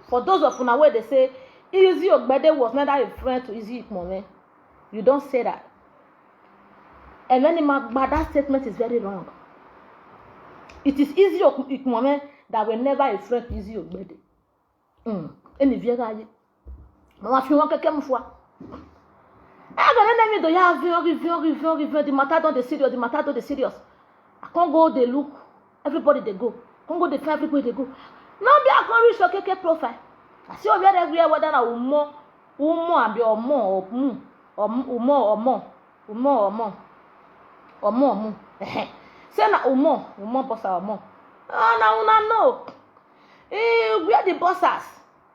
For those of una where they say Izzy Ogbede was neither a friend to Izzy Ikmome, you don't say that. And then that statement is very wrong. It is Izzy Ikmome that were never a friend to Izzy Ogbede. Any viegaye. Mama fi won keke mfua. I got an enemy to ya very. The matter don't the serious. I can't go, they look. Everybody they go. Can't go, they find everybody they go. No be I can't reach your keke profile. I see over everywhere whether na umo abi omo. Say na umo bossa omo. Na una know. We are the bossers.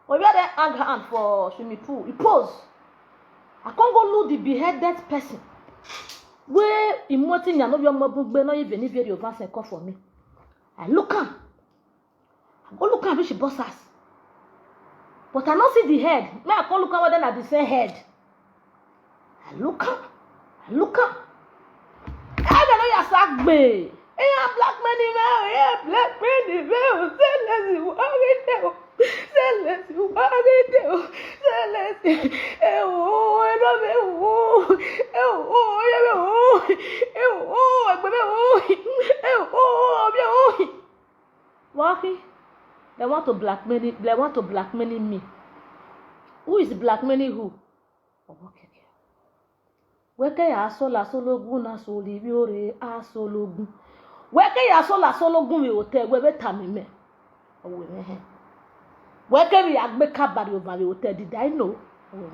We are the hand for swimming pool. He pose. I can't go look the beheaded person. Where emoting ya no be omobugbe no even if you advance and call for me. I look am. I go look am which bossers. But I not see the head. Me I can't look am whether na the same head. I look am. I don't know ya sagbe. Black man in say let's they want to blackmail me. Who is blackmailing who? Okay. Weke ya sola sologun na solibiore a sologun. Weke ya sola sologun mi hotel we beta mi me. Owe me. Weke mi agbe kabari over mi hotel did I know? Owe me.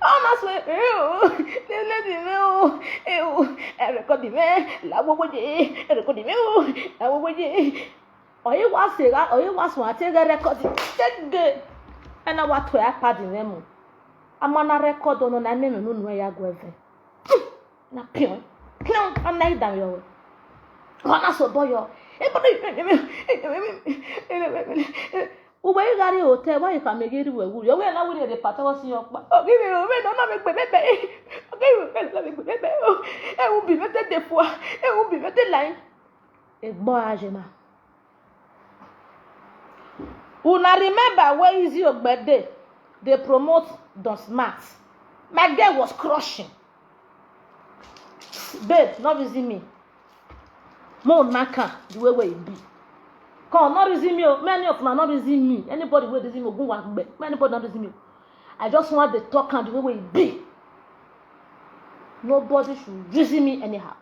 Oh na so record me la wowoje record me la wowoje. Oyi was one take record take and I want to iPad nemu. Amana record ono na neme no ya gweve. Na pion ana ida yo. Ona so boyo. Uwe gari hotel why ka megeri we wuri. We na wuri de patawo si yo pa. O give me no na me pe bebe. O give me la me pe bebe. E u bi mete de fois. E u bi mete line. E gbo ajena. Una remember where Izzy Ogbede they promote Don Smart. My girl was crushing. Babe, not using me. More naka the way it be. Come, not using me. Many of them are not using me. Anybody will using me go work back. Anybody not using me. I just want the talk and the way it be. Nobody should using me anyhow.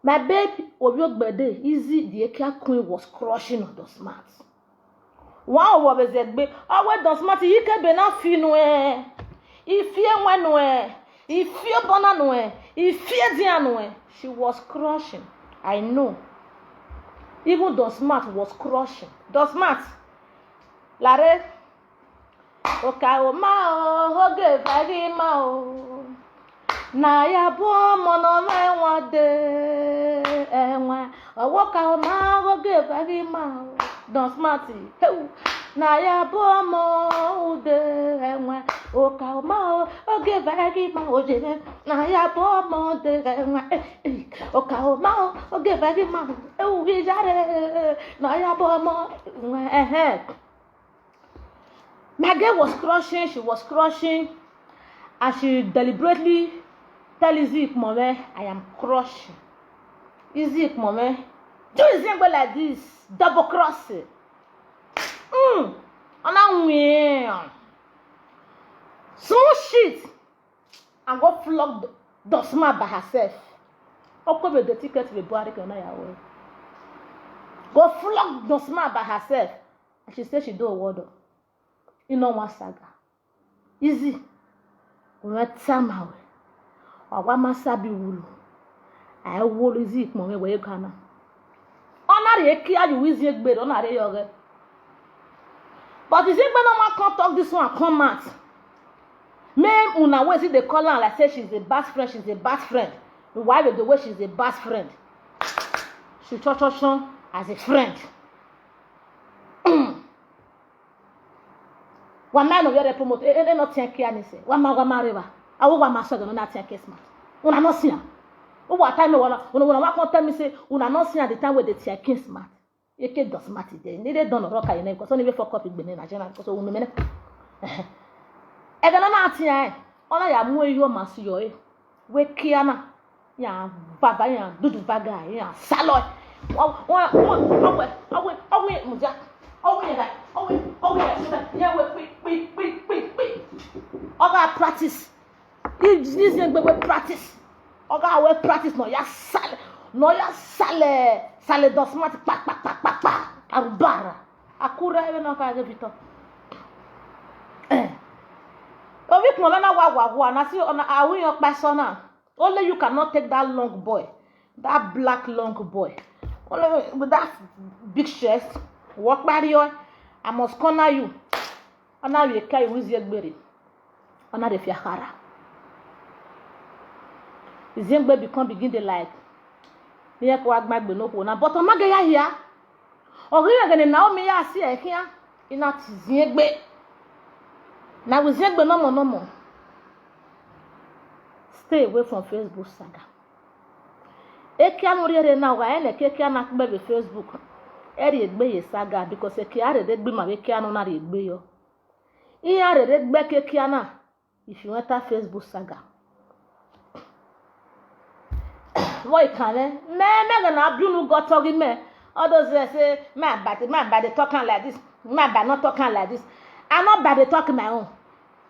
My baby Ogbede, Izzy the Eka Queen was crushing on Don Smart. Wow, what was it? Oh, what Don Smart? You can be not feel if you went if you banana if you diano, she was crushing. I know. Even Don Smart was crushing. Don Smart, Lare, okay, hoge fagi mao. Na ya bo mono me wade enwa. Owoka hoge fagi mao. Don Smarty, na ya bo mo de enwa. Oka ma oge fagi mao je. Na ya bo mo de enwa. Oka ma oge fagi mao. We jare na ya bo mo My girl was crushing, she was crushing, and she deliberately tell Izzy Ikmome, I am crushing. Izzy Ikmome, do something like this, double crossing. And I win. Small shit, and go flog Don Smart by herself. Open the ticket to the body, go flog Don Smart by herself, and she said she do a word. In one saga. Izzy. We somehow. Or one masabi wulu. I will Izzy Ikmome where you can. Honor a kia you Izzy Ogbede honor a yoga. But is it when no one talk this one come out? Ma'am, una way see the color and I say she's a best friend, she's a best friend. Why with the way she's a best friend? She touch as a friend. One man of your promote, not 10 care, say. One man, river. I will want my son, not 10 case, man. Una not seen. Oh, what time when I want to tell me, say, Una not seen at the time where they take case, man. eke dosmati de ni de don roka ina because oni be for copy gbe ni Nigeria because unu me e ga na ati ai ona ya mu eyo masu yo e we kiana ya baba ya dudu baga ya salo awe muja awe ya we oga practice this we practice oga we practice no ya sale dosmati pa arubara akura ebe no ka ge bito ovi kmo na wa na si ona awi your persona only you cannot take that long boy, that black long boy only with that big chest walk by you. I must corner you ona we kai wizi egbere ona de fiakara izengbe become begin the like niye ko agbagbe no ko na but o mage ya hia ori ngene na o mi ya si ehia ina tizengbe na wizengbe no mo stay away from Facebook saga ekia no rere na wa ene kekia na kbe be Facebook eri egbe ye saga because ekia re de gbe ma ekia no na re egbe yo iya re de gbe kekia na if you enter Facebook saga boy kane me na abunu got talking me all those say man bad they talking like this man bad not talking like this I'm not bad they talking my own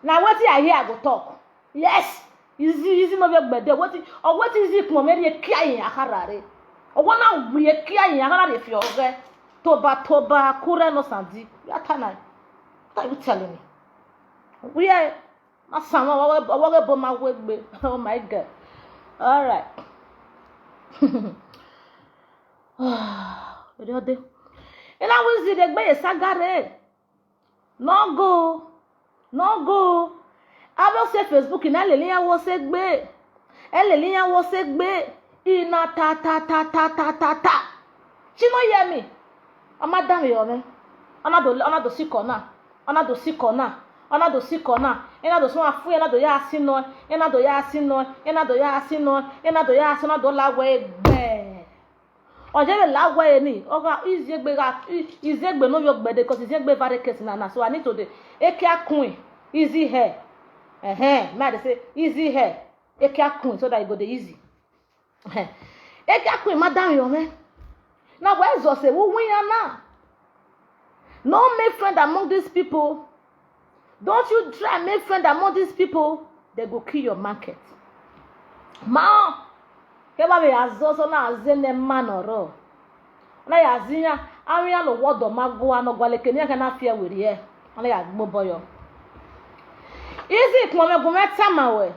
now what I hear I go talk yes easy no be gbede what is it mo me re kia yin akarare o wona we kia yin akarare fi oge toba kure no sandi ya tana what are you telling me we are asama wa bo ma we gbe oh my god all right ode ina wizi de gbe sagare no go I will say Facebook in Elelia was a gbe. Elelia was a gbe. Ina ta. She no hear me. Madam yo Anado sikona. Anado sikona. Ina do so afu ina do ya sino. Ina do ya do la we gbe. Oje la we ni. Oga izegbe no yo gbe de cause izegbe very case na so I need to de ekia queen easy hair. Now they say easy hair. Ekia queen so that you go the easy. Ekia queen, madam, yo man. Now where's us say who win now? No make friend among these people. Don't you try make friend among these people. They go kill your market. Ma, keba be azoso na azene manoro. Na ya azinya, anya lo wodo mago ano gwaleke ni aka na fia wiri e. Na ya gbobo yo. Easy come gumeta mawe.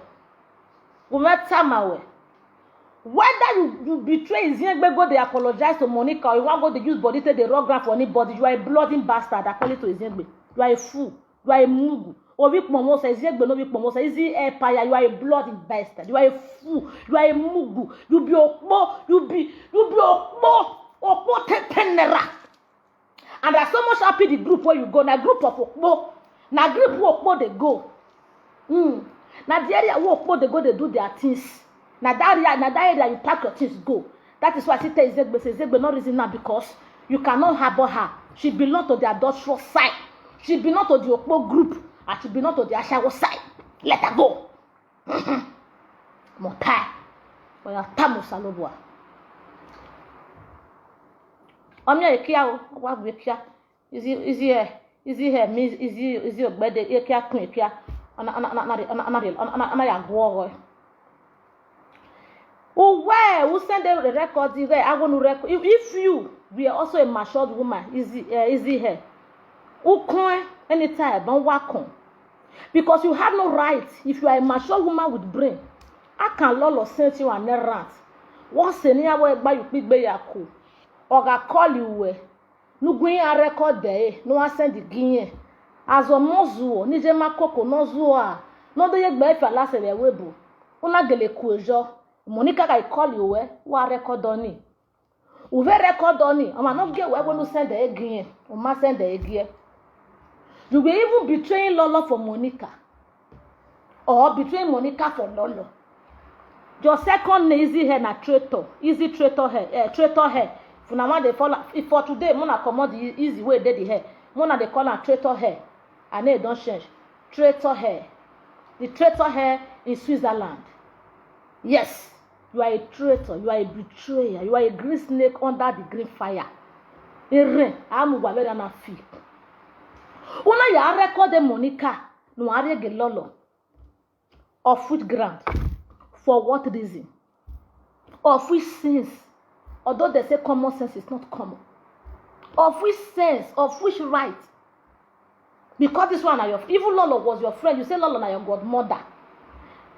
Whether you betray Izengbe go they apologize to Monica or you want go they use body take the raw graph for anybody, you are a bloody bastard according to Izengbe. You are a fool. You are a mugu. Ovik momo say Izengbe no vik momo say Izi empire. You are a bloody bastard. You are a fool. You are a mugu. You be okpo. You be okpo tenera. And there's so much happy the group where you go. Na group of okpo. Na group where okpo they go. Now the area where they go, they do their things. Now that area you pack your things, go. That is why I say Izengbe not reason now because you cannot harbor her. She belongs to the adulterous side. She belongs to the Okpo group, and she belongs to the Ashawo side. Let her go. Motai. Oya tamu salobwa. Omya ekia o, wa bu ekia. Easy here, means easy ogbede ekia kun ekia. Ana ya gwo. Who send the record there? I want to record. If you be also a matured woman, easy here. Who can anytime don't work on because you have no right. If you are a mature woman with brain, I can lolo send you an errand. Once a year where you pick be yako, or I call you where no going a record there. No one send the guinea. As a mozu, nije makoko no zua. No do yek be fa last we webu. Una gele kujo. Monica I call you where wa record oni. Uve record oni. Ama no get where when send the again. O ma send the again. You will even betraying Lolo for Monica. Or betraying Monica for Lolo. Your second name easy hair na traitor. Easy traitor hair. For now they fall. If for today, Mona commode the easy way dey the hair. Mona they call her traitor hair. And they don't change. Traitor hair. The traitor hair in Switzerland. Yes, you are a traitor. You are a betrayer. You are a green snake under the green fire. Ere, amu wabere na fi. Una ya record the Monica. No are gelolo. Of which ground? For what reason? Of which sins? Although they say common sense is not common. Of which sense? Of which right? Because this one, even Lolo was your friend. You say Lolo na your godmother.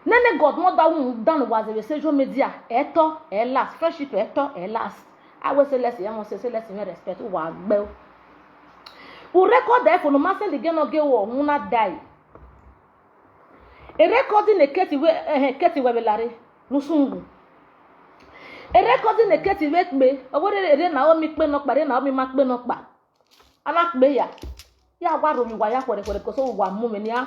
Nene godmother who done was a social media. Eto, last. Friendship eto, last. I will say less. I must say less in respect. Who are bell. Who record there for no matter the game of game or who not die. A recording a Katie Webelare, Musungu. A recording a Katie wet me, or what a Naomi Penok, but Naomi Macbenok back. Anak Beya. Ya waru mi waya for the because one moment ya.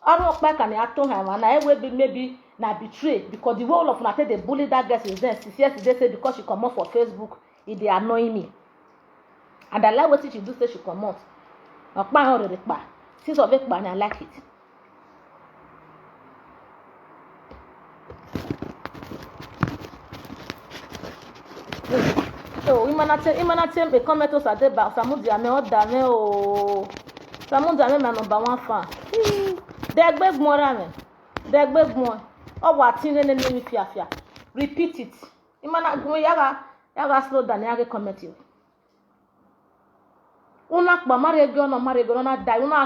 I don't back and I told him and I will be maybe na betray because the whole of Nate they bully that girl is there. Since yesterday say because she come out for Facebook, it they annoy me. And I like what she do say she come out. Since of it, but I like it. Oh, imanate me comment to sa deba Samudi ame o dame o Samudi ame my number one fan. Degbe gbonra me. Degbe gbon. O wa tin ne mi fiafia. Repeat it. Imana gbo yaga slow down yaga comment you. Una kpa marego na dai una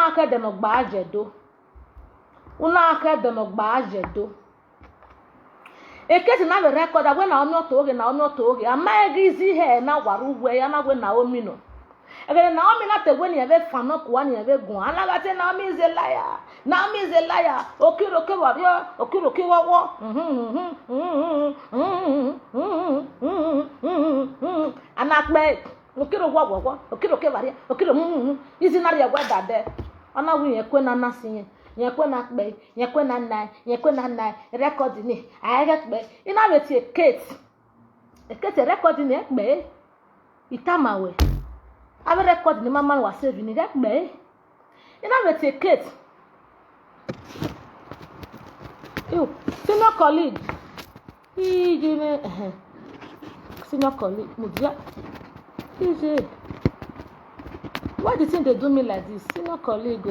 aka de no gba ajedo. Una aka de no gba ajedo. Eketi na record when na omi otoge amagizi he na waru we ya na we na omi no ebe na omi na te we ni ebe fano kwa ni ebe gun anaga te na omi is a liar okiroke wawo anakpe okiro wawo okiroke waria okiro izi na ya gwa dade ana wi ekwe na nasinye yekwe na kpe yekwe na nai record ni ayekpe ina weti ekete record ni ekpe itamawe ave record ni mama wa save ni ekpe ina weti ekete you senior colleague ijime senior colleague mudia ije why the thing they do me like this senior colleague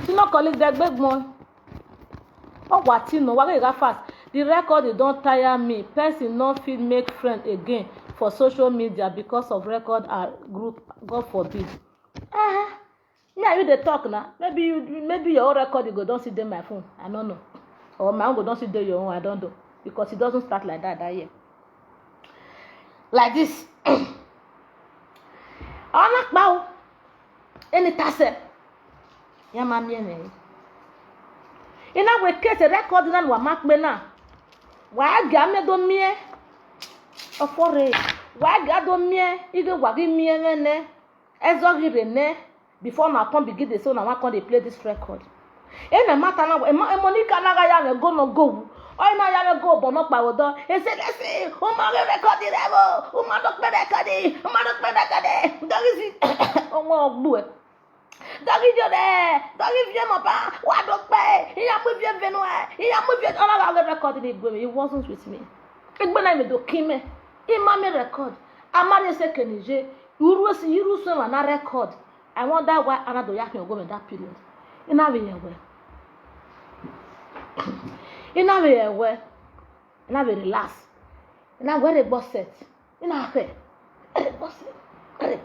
senior colleague they beg more. Oh, what you know? What you got fast? The record they don't tire me. Person not fit make friend again for social media because of record group. God forbid. Yeah, you they talk now. Maybe your own record you go don't see them my phone. I don't know. Or my own go don't see them your own. I don't know because it doesn't start like that year. Like this. Anak bau. Any tase. Ya mami ene. Ina we kete record na wa makbe na. Wa ga me do mie. Ofore. Wa ga do mie, ige wa gi mie ne. Ezo gi rene before na come begin the so na wa come dey play this record. Ene mata na Monica na ga ya me go no go. Oy na ya me go bo no pa wodo. E say let's see. O ma record the level. O ma do pe record. O ma do pe record. That is it. O mo gbu e. It wasn't with me. Record. Record. I wonder why another yak go in that period. In a way, relax. In a very boss set. In a way, boss set.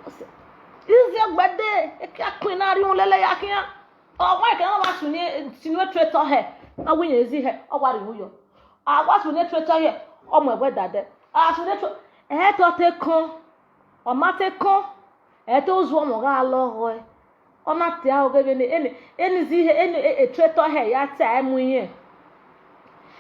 Is your birthday? A queen are you lele yakia? Oh, why can't I watch traitor hair? I win is here. Oh, what are you? I watch with a traitor here. Oh, my word that day. I should have to take con or mate con. Those one more alloy. Or not tell any traitor hair yat time we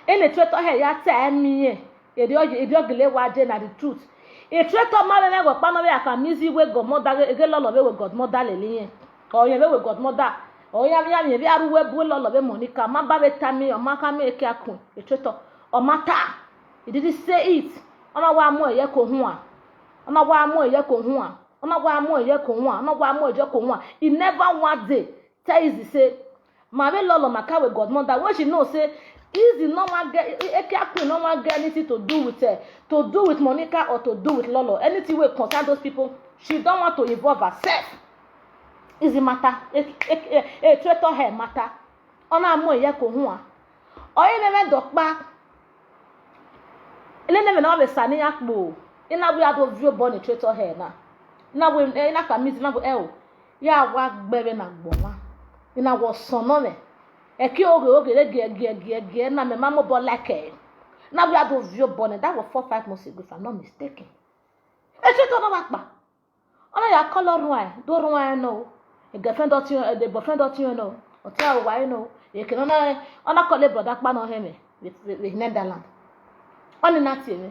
any traitor hair yat time me. If you're the truth. A traitor man never panel I can easy way godmother again lolo we godmother lele or ye we godmother or ya me be aru we bu lolo we Monica man ba be tami o man ka me eke akun a traitor or matter he didn't say it ona wa mo ye ko hu a ona wa mo ye ko hu a ona wa mo ye ko hu a ona wa mo ye ko hu a he never one day tell Izzy say mama lolo maka with godmother when she know say Izzy no one get Ekiakun no one get anything to do with Monica or to do with Lolo. Anything wey concern those people, she don't want to involve herself. Izzy matter, traitor her matter. Ona mo ye ko hu a. Oye neme dokpa. Ele neme na we sani akpo. Ina we ado view born traitor her na. Na we ina kamiti na go ya wa gbere na gboma. Ina wo sono me. Eki oge ge na me mama bo like. Na we ado view born. That was 4-5 months ago if I'm not mistaken. E traitor no bakpa. Ona ya color run. Do run no. A girlfriend dot you, the boyfriend dot you know. Or tell why no. You can ona call a brother kpa no heme with Netherlands. On na tie me.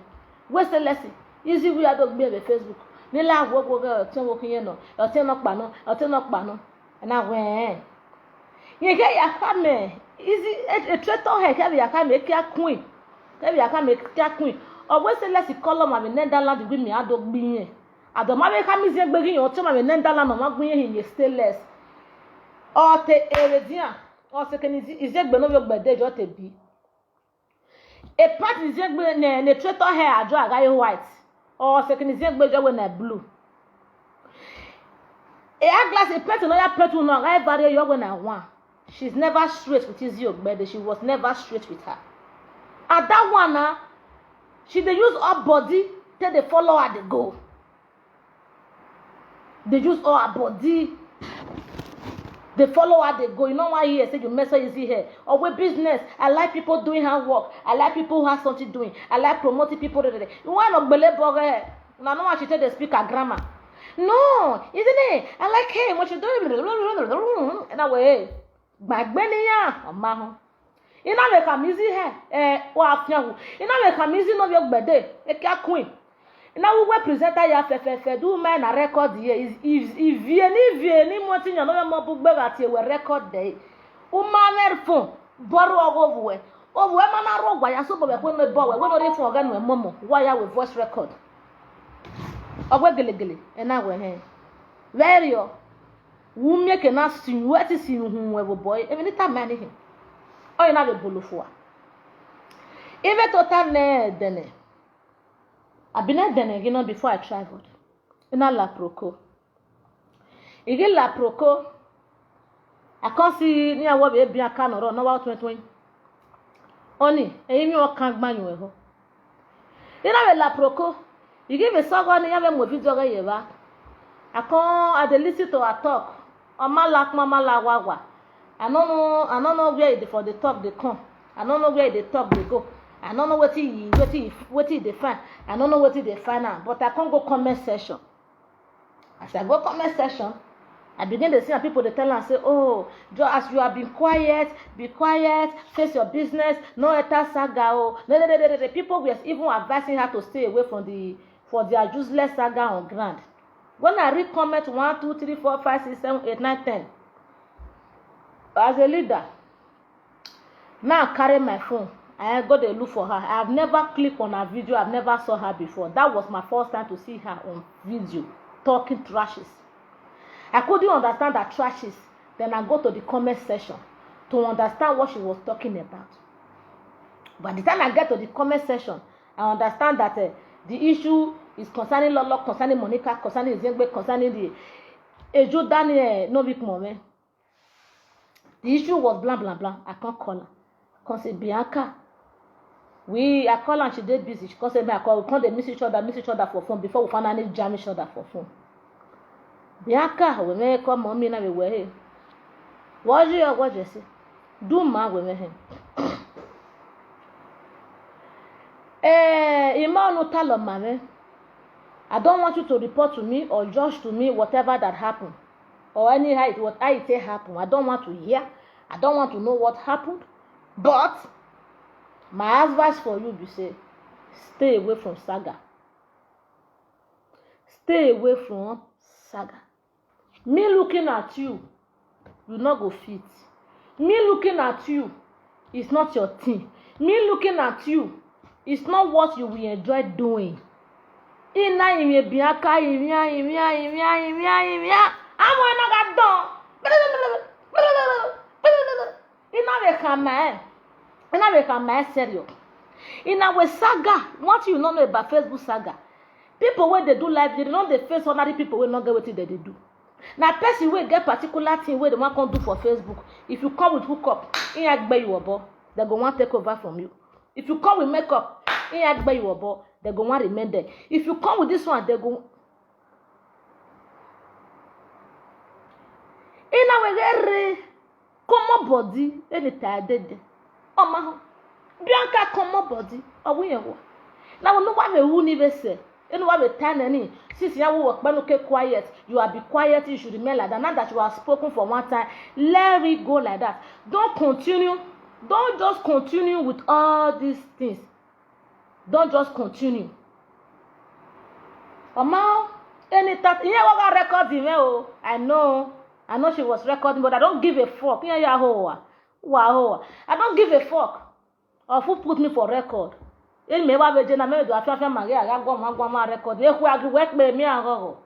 We say lesson. Easy we ado gbe be Facebook. Ni la wo tin wo kin ye no. O tin no kpa no. Na we. Ye ke ya ka me. Easy a traitor he ke ya ka me Ekiakun. Ke ya ka me Ekiakun. O we say let's call am in Netherlands gbe me ado gbe yen. Ado ma be ka mi se gbe yin o tin ma me Netherlands ma gbe yen ye stay less. O te eredian. O se ke ni izegbe no gbe de jo te bi. A part izegbe ne traitor hair ajo agaye white. O se ke ni izegbe jo we na blue. A glass a part no ya part no agaye bare yo we na one. She's never straight with Izzy Ogbede. She was never straight with her. At that one she dey use her body till they follow her they go. They use all her body. They follow her, they go. You know why here say you mess up Izzy here. Or with business. I like people doing hard work. I like people who have something doing. I like promoting people. You want to believe her? Now no one should tell the speaker grammar. No, isn't it? I like him. What you doing? And I way. Bagbeniya, Omaho. Ina me come easy here. Wa afiahu. Ina me come easy no be Ogbede. Ekiakun. Ina we presenter ya fefefe do man na record here if any monthing no be mo bugbe ati we record there. O ma mer phone boru owo ma na ro gwa ya so bo be ko no bo we no dey phone oga no momo wire with voice record. Ogwe gelegele na we he. Where yo wu make na sin wati sin hu we boy even that man him. O na be bolofo a. Even total ne dene. I've been at Denegino before I traveled. In a La Proco. Again La Proco. I can't see near what we be a can or no out 20. Only a you can't manual. In a La Proco. You give a song on the other movie dog. I can't at the listen to a talk. On my lack mama la wawa. I don't know where for the talk they come. I don't know where the talk they go. I don't know what he define. I don't know what he define now. But I can't go comment section. As I go comment section, I begin to see people they tell and say, oh, as you have been quiet, be quiet, face your business, no eta saga. Oh, the people were even advising her to stay away from their useless saga on ground. When I read comment 1, 2, 3, 4, 5, 6, 7, 8, 9, 10. As a leader, now I carry my phone. I got a look for her. I have never clicked on her video. I've never saw her before. That was my first time to see her on video talking trashes. I couldn't understand her trashes. Then I go to the comment section to understand what she was talking about. By the time I get to the comment section, I understand that the issue is concerning Lolo, concerning Monica, concerning Zengbe, concerning the Ejo Daniel Novik moment. The issue was blah blah blah. I can't call her. Because say Bianca. I call and she did busy. She called me, I call, we can't miss each other for phone before we finally jam each other for phone. Bianca, we may call mommy now we were here. What you say? Do ma we may him. Imanu tell mama. I don't want you to report to me or judge to me whatever that happened. Or anyhow what I say happened. I don't want to hear. I don't want to know what happened. But my advice for you be say, stay away from saga. Stay away from saga. Me looking at you, you not go fit. Me looking at you, it's not your thing. Me looking at you, it's not what you will enjoy doing. Ina imi biaka imia. I'm not done. Ina we come serious. In our saga, what you know about Facebook saga, people when they do live, they don't they face ordinary people will not get what they do. Now person will get particular thing where they want to do for Facebook. If you come with hookup, in agbe you abo, they go want take over from you. If you come with makeup, in agbe you abo, they go want remain there. If you come with this one, they go. In our come body, any tired. Oh my. Bianca come body, or we are. Now, no one will never say. Anyone will turn any. Since you work, but okay, quiet. You are be quiet. You should remain like that. Not that you are spoken for one time. Let it go like that. Don't continue. Don't just continue with all these things. Don't just continue. Mama, anytime. Yeah, what got recording? I know she was recording, but I don't give a fuck. Yeah, wow. I don't give a fuck. Or who put me for record? In me wa beje na me do afia Maria ga gwa ma record. E ku agi work me mi ahoho.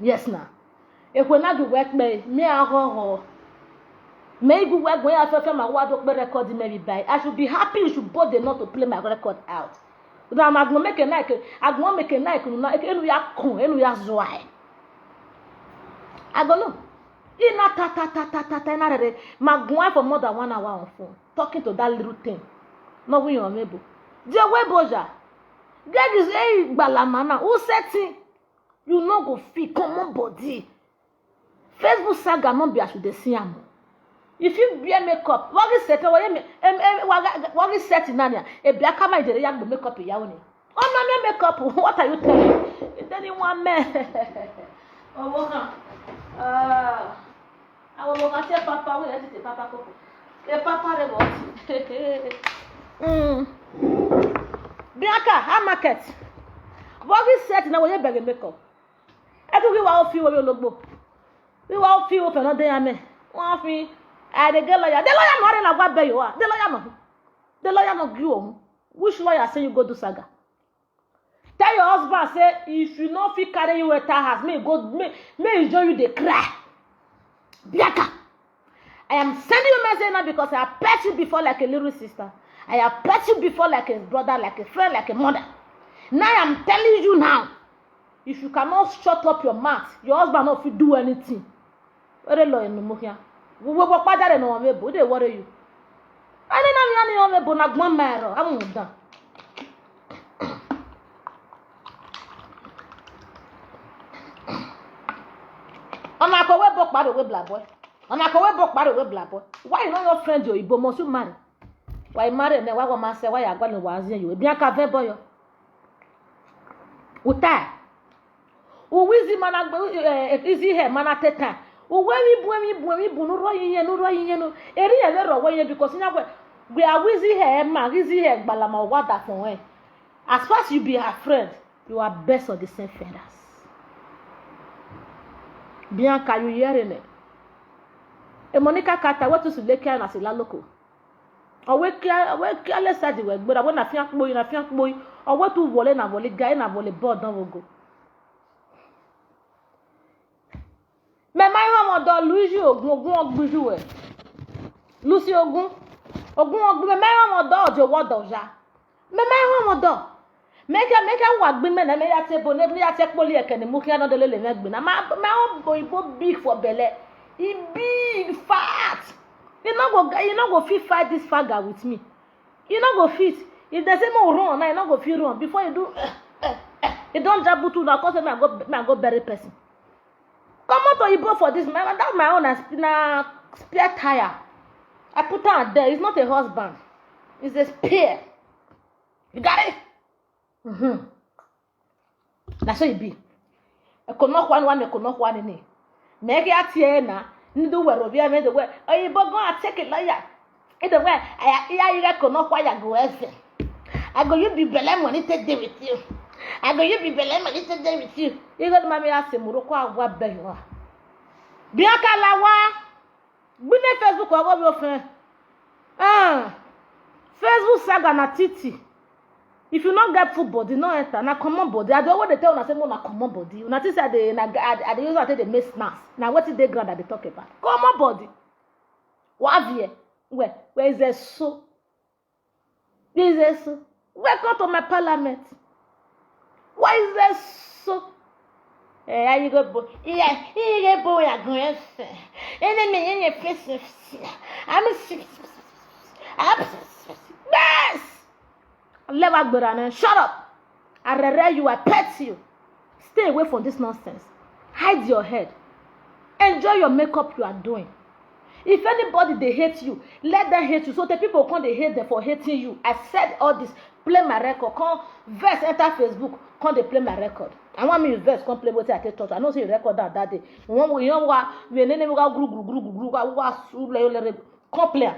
Yes na. E ku na agi work me mi ahoho. Me gu work when afia ma wa do pe record me bi buy. I should be happy you should bother not to play my record out. Na magno make a like agmo make a like no enu ya kun enu ya zoai. I go no. Ina ta na re magwa for more than 1 hour on phone talking to that little thing. No we on mebo. Je we boja. God is a balamana. Who setting? You no go fit common body. Facebook saga no be as you dey see am. If you wear makeup, what is set what is set in ania? E bia kama ijere ya gbo makeup ya oni. Oh no makeup. What are you telling? Is anyone man? Oh I will go tell Papa we let Papa coco. The Papa rebot. Bianca, how market? What we set now we beg makeup. I do we wa feel we logbo. We wa feel open no dey ame. One fi I dey get lawyer. The lawyer no na gba be you ah. The lawyer no gree o. Which lawyer say you go do saga? Tell your husband say if you no fit carry you enter house, may enjoy you dey cry. Bianca, I am sending you a message now because I have pet you before like a little sister. I have pet you before like a brother, like a friend, like a mother. Now I am telling you now, if you cannot shut up your mouth, your husband not fit do anything. Where lawyer no mo here? We go padare no me bo dey worry you. I don't know me na gbon mero. I'm done. Ona ko we bok paro we black boy. Ona ko we bok paro we black boy. Why you know your friend your Igbo must you marry? Why marry na why go man say why you gba ni wazi you? Bianca ve boy. Uta. O wizi mana gbe easy hair mana teta. O we bu no ro yin no. Eri ye le ro we yin because nya we are wizi hair man, wizi hair gbalama o wada fun we. As far as you be her friend, you are best of the same feathers. Bianca, you hearing it? E Monica Carter, what is the care na sila loko? Owe kia le sadi we gbera we na fian kpoyi. Owe tu wole na wole guy na wole board don go. Me mai wa mo do Luigi ogun ogbuju we. Lucy ogun me mai wa mo do ojo wodo ja. Me mai wa mo do. Make wa gbe me na me ya te bo ne ya te poli eke ni mu kia no dele le me gbe na ma o boy big for belle. He big fat. You no go fit fight this fagger with me. You no go fit. If they say mo run now, you no go fit run before you do you don't jab to na cause me I go bury person. Come out to Igbo for this man. That's my own na spare tire. I put her there. It's not a husband. It's a spear. You got it? That's how it be. I could not one ni. Make it here na. Ndu wero bia me the way. Oyibo go and take it lawyer. Either way, I could not quite go else. I go you be belle money take day with you. I go you be belle money take day with you. You got mommy ask Morocco wa be you. Bianca lawa. Gbine Facebook wa go be ofin. Facebook saga na titi. if you not get full body no enter na common body I dey always tell una say una common body una think say I dey use am take dey make snacks na wetin dey ground I dey talk about common body wavie where is eso welcome to my parliament why is eso you go bo you go ya gan efe ene me yen face I'm yes Never go shut up. I rare you, I pet you. Stay away from this nonsense. Hide your head. Enjoy your makeup you are doing. If anybody they hate you, let them hate you. So the people come they hate them for hating you. I said all this. Play my record. Come verse enter Facebook. Come they play my record. I want me verse come play what I take touch. I know say you record that day. You know what? We name come play.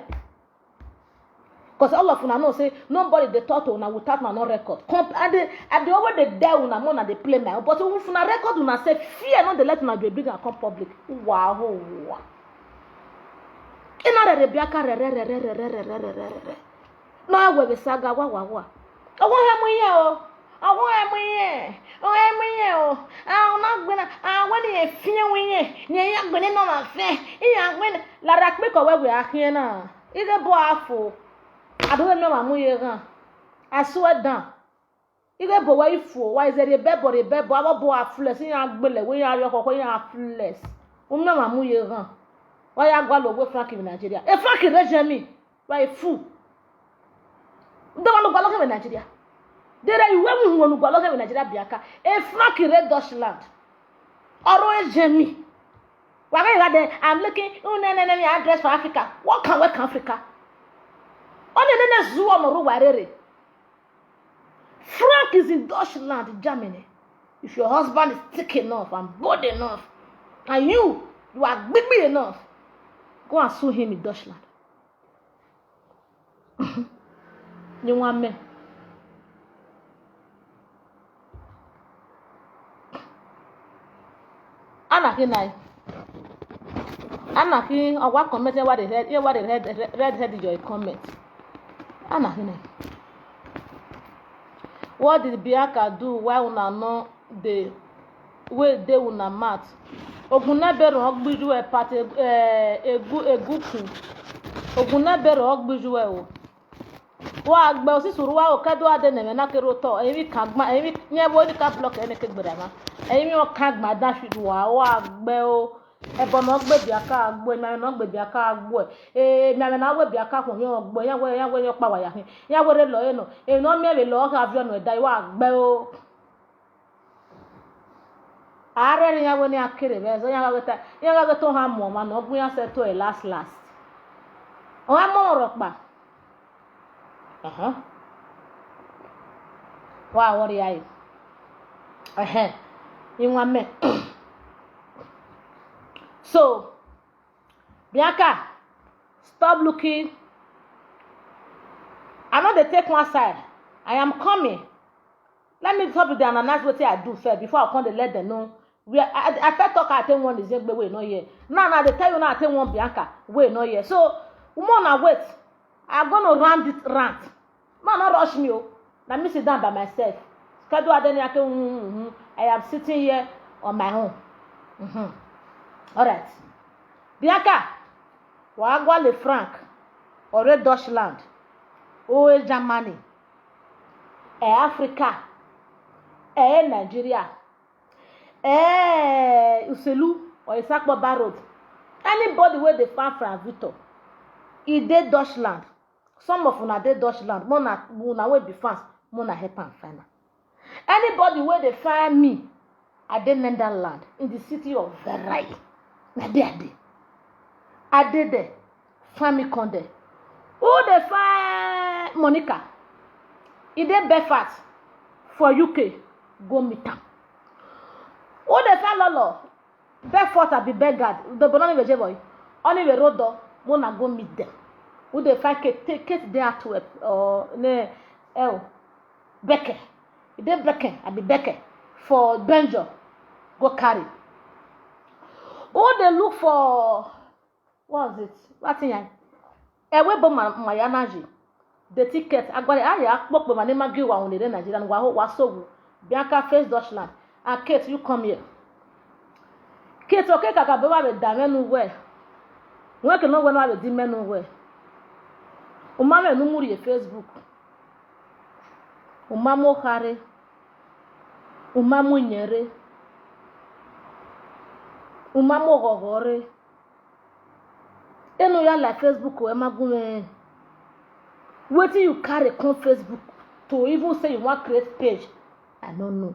Because all of una know say nobody they talk to una without my no record. And they over the day una more they play my. But if una record una say fear not they let una be big and come public. Wow. Ina re biaka re. No we be saga wa. Owo he mo ye o. Owo he mo ye. O. Una gbena when ye fie wenye. Nye ya gbene no ma fe. Iya gbene la rakpe ko we ahie na. Ide bo afo. I don't know my I swear down. You get boy for why is there a bed our boy are flesh in your belly when you are your flesh. No, my muye. Why I go away Frankie in Nigeria? A Frankie regime by a fool. Don't want to go in Nigeria. There are you want to go in Nigeria Biaka. A Frankie red Dutchland. Or Jamie. Why I'm looking address for Africa. What can work Africa? Frank is in Deutschland, Germany. If your husband is thick enough and good enough, and you are big enough, go and sue him in Deutschland. You want me? Anaki, or what comment? What they read your comment. What did Biaka do while una know the way they una mat? Ogunabero ogbiju e party eguku. Ogunabero ogbiju e o. Wa agbe osisuru wa o kedo ade na me na kero to emi kagma emi nye bo di ka block ene ke gbera emi o kagma da fi wa agbe o. Ebo no gbe Biaka agbo na no gbe Biaka agbo mi ame na we Biaka ko mi ogbo ya we yo pa wa ya hin ya we re lo e no e no mi e lo ka avion e dai wa agbe o are ya we ni akere be so ya ga to ha mo ma no gun ya se to e last o ha mo ro pa wa wori ai inwa me So, Biaka, stop looking. I'm not the take one side. I am coming. Let me talk with them and announce what I do first before I come to let them know. I first talk I take one is way no here. Now they tell you now I take one Bianca way no here. So, woman wait. I'm gonna run this rant. Man, not rush me. Let me sit down by myself. Schedule I am sitting here on my own. Alright. Biaka, Wagwa le Frank, or Deutschland, Germany, Africa, Nigeria, Uselu, or Isakbo Barroad. Anybody where they find Frank Victor, he did Deutschland. Some of una did Deutschland. Mona will be fast. Mona help and find. Anybody where they find me, I did Netherlands in the city of Verai. I did there. Find me Conde. Who they find Monica? He did Belfast for UK. Go meet them. Who they find Lolo? Belfast I be beggared. The banana vegetable. Only the road door. Mona go meet them. Who they find Kate there to Becker. He did Becker. I be Becker for Benjo. Go carry. Oh, they look for what is it? What thing? Ewebo Mayanaji. the ticket agbari aya akpokpe ma nema gi wa unere Nigeria wa ho wa sogu bianca face Dutchland and Kate you come here Kate okay kaka be wa be da menu we won ke no we no be di menu we o ma me no muri e Facebook o ma mo khare o ma mo nyere o ma mo gogore eno ya la Facebook o e ma gume wetin you carry come Facebook to even say you want create page I don't know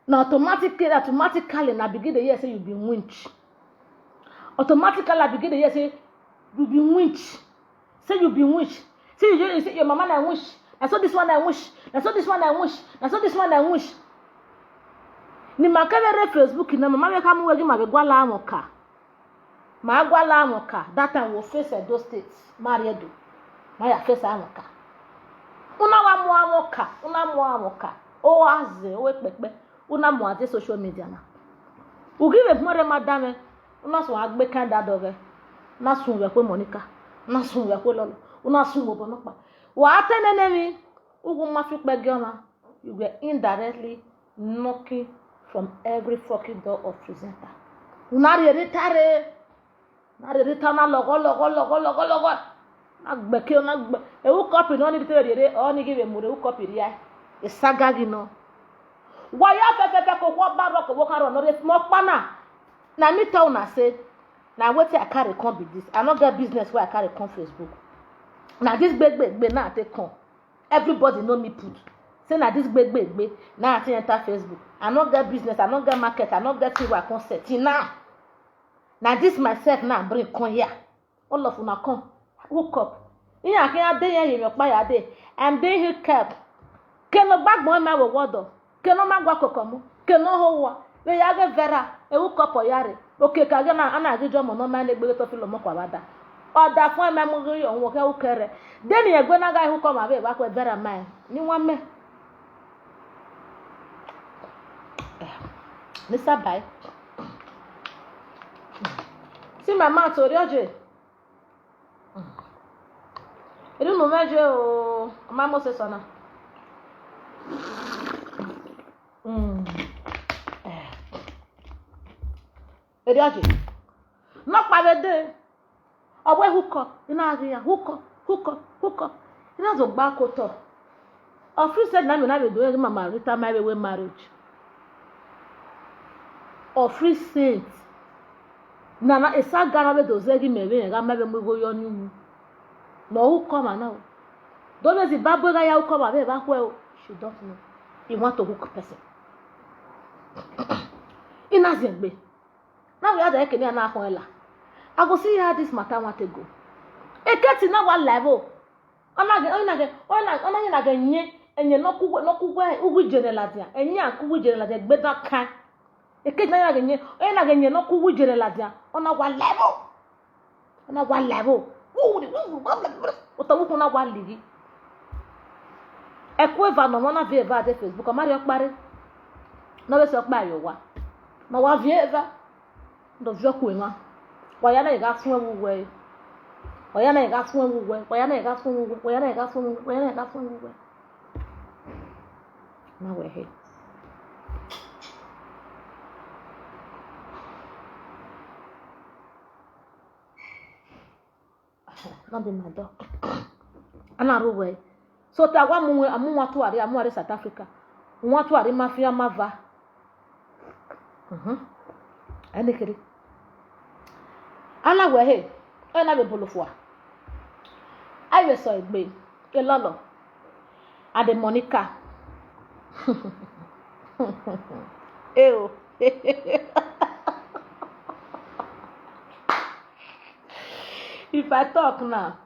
na automatically na begin dey hear say you be winch automatically I begin dey hear say you be winch say you say your mama na winch na so this one na winch na so this one na winch na so this one na winch ni makabere Facebook na mama me kam wegi ma be gwala amoka ma gwala amoka that time we face Edo State Mariedo ma ya face amoka una mu amoka o aze o pepe una mu ade social media na ugive more madame una so agbe kanda doge na sun we pe Monica na sun we pe lolo una sun wo bonopa wa atenene mi ugu ma fi pe gioma you were indirectly knocking from every fucking door of presenter una retare na logo agbeke na gbe e wo copy no ni tere o ni give mure wo copy ria e sagagi no wa ya fe ko wo baro ko wo kan ro no re mo pana na me tell una say na wetin I carry come be this I no get business where I carry come Facebook na this gbegbe na take come everybody know me put say na this gbegbe na I enter Facebook I no get business I no get market I no get thing where I come set now this myself now bring come here all of una come hook up iya kan ade yen yo pa ya de and dey hook up ke no gbagbo ma wo wodo ke no magwa kokomu ke no ho wa we ya ge vera e hook up yare okay ka ge na ana agijo mo no ma na egbe to filo mo kwa bada oda fun me mo yo won ke u kere de ni egbe na ga hook up ma be ba ko vera mai ni won me Mr. Bye see my mouth ori oje elu no meje o ma mo se sona eri oje no pa de owe huko ina agi ya huko ina zo gba ko to of free said na me na be do mama rita my way marriage of free said na esa gara be do zegi mebe ga mebe mo go yo nimu no who come now don't let the babu ga ya who come be ba ko she don't know he want to hook person ina zembe now we had the ekene na akon ela I go see how this matter want to go e get na one level ona ga nye enye no kugwe ugu general dia enye akugu general dia gbe da kan e get na ga nye no kugwe general dia ona one level otawu na wa ligi ekweva no mona vie va de Facebook o mari okpare no be so pa yo wa na wa vie va do vio ku enwa wa ya na ga fun ewu we now we're here not in my dog ana ruwe so ta wa mu amu ari South Africa mu watu ari mafia mava ene kiri ana we he ena be bolofua I we so egbe elolo ade Monica ew if I talk now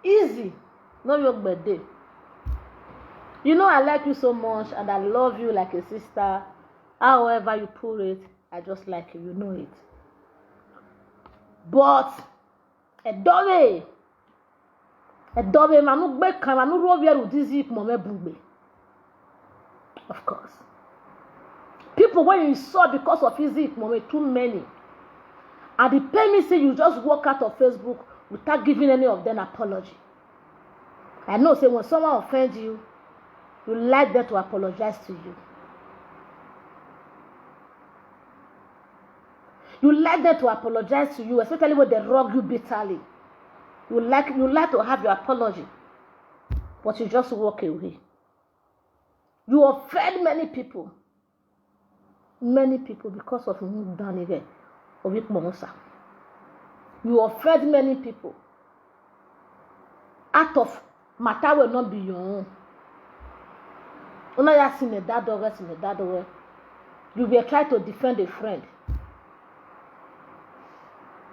easy no your birthday you know I like you so much and I love you like a sister however you put it I just like you know it but edobe manu gbe kan manu ro bi eru dizi mo me bugbe of course people when you saw because of physique mo me too many and the pay me say you just walk out of Facebook without giving any of them apology I know say when someone offends you, you like them to apologize to you. You like them to apologize to you, especially when they wrong you bitterly. You like to have your apology, but you just walk away. You offend many people because of you offend many people out of matter will not be your own. You will try to defend a friend.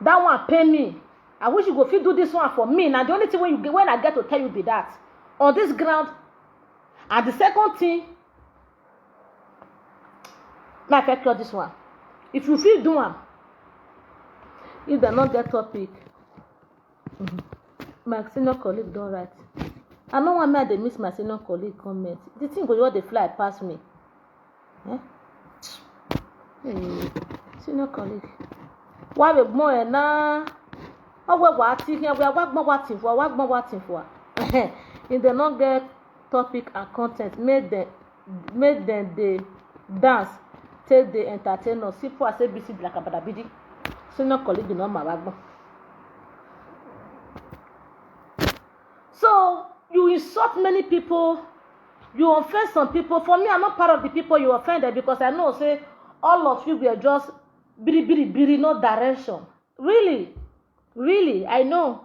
That one pay me. I wish you go fit do this one for me. Now the only thing when I get to tell you be that on this ground. And the second thing, my affect this one. If you feel do one, if they not get topic, my senior colleague don't write. I know one man they miss my senior colleague comment. The thing go they fly past me. Eh? Hey, senior colleague. Why we more na? Oh, what here? We are waiting for. If they not get topic and content, make them they dance, take the entertainer. See for say busy like a badabidi. Senior colleague no my. So you insult many people, you offend some people. For me, I'm not part of the people you offended because I know say all of you were just biri no direction. Really, I know.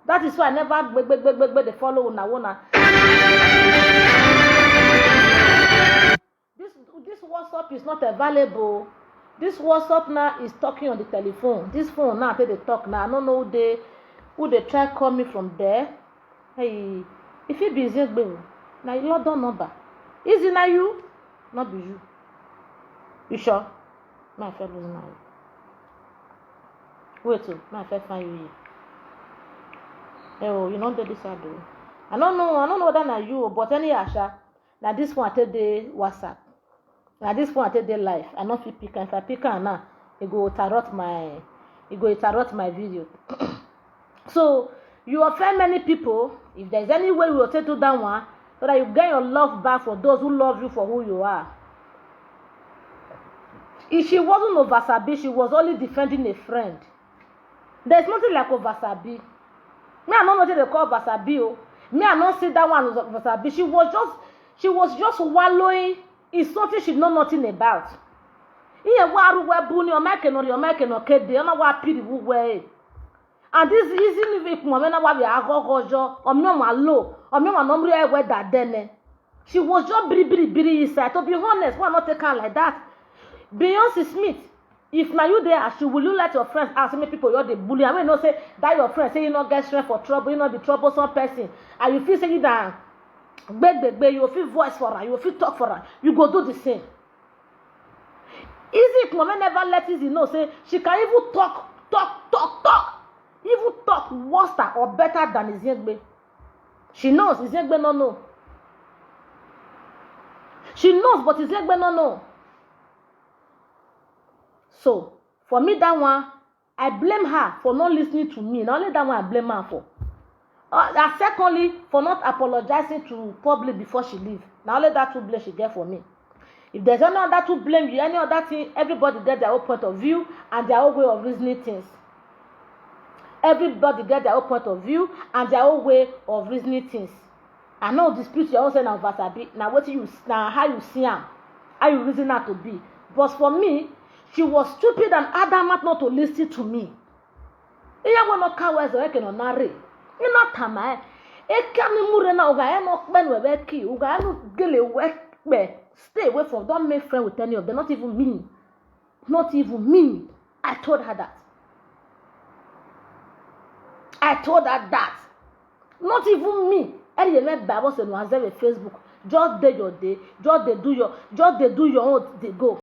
That is why I never they follow una. This WhatsApp is not available. This WhatsApp now is talking on the telephone. This phone now they talk now. I don't know who they try call me from there. Hey, if it be easy, now you lot don't number. Is it now you? Not be you. You sure? My friend is now. Wait till my friend find you. Oh, you know that this I do. I don't know whether na you, but any Asha. Now this one I take the WhatsApp. Now this one I take the live. I not fit pick. If I pick her now, it go interrupt my video. So you offend many people. If there's any way we will take to that one, so that you get your love back for those who love you for who you are. If she wasn't Ovasabi, she was only defending a friend. There's nothing like Ovasabi. Me, I don't know what they call Ovasabi. Oh. Me, I don't see that one as Ovasabi. She was just wallowing in something she know nothing about. And this easy if Momena wa be agogojo, she was just biri inside. To be honest, why not take her like that? Beyonce Smith, if now you there, will you let your friends ask many people you're the bully? I mean, no say that your friend say you not get strength for trouble, you not be troublesome person, and you feel say you down, you feel voice for her, you feel talk for her, you go do the same. Easy if Mama never let Easy know, say she can even talk, even talk worse or better than Izengbe. She knows Izengbe no know. She knows, but Izengbe no know. So, for me, that one, I blame her for not listening to me. Not only that one, I blame her for. And secondly, for not apologizing to public before she leave. Not only that two blame she get for me. If there's any other to blame you, any other thing, everybody get their own point of view and their own way of reasoning things. Everybody get their own point of view and their own way of reasoning things. I know dispute your own say now Vasabi. Now what you now how you see her, how you reason her to be. But for me, she was stupid and adamant not to listen to me. Iya wo no kawe zo eke no nare. Ina tama e kami mure na uga e no kpen we be ki uga no gele we be. Stay away from, don't make friends with any of them, not even me. Not even me. I told her that. Not even me. And you met Bible and was there with Facebook. Just do your day. Just they do your own. They go.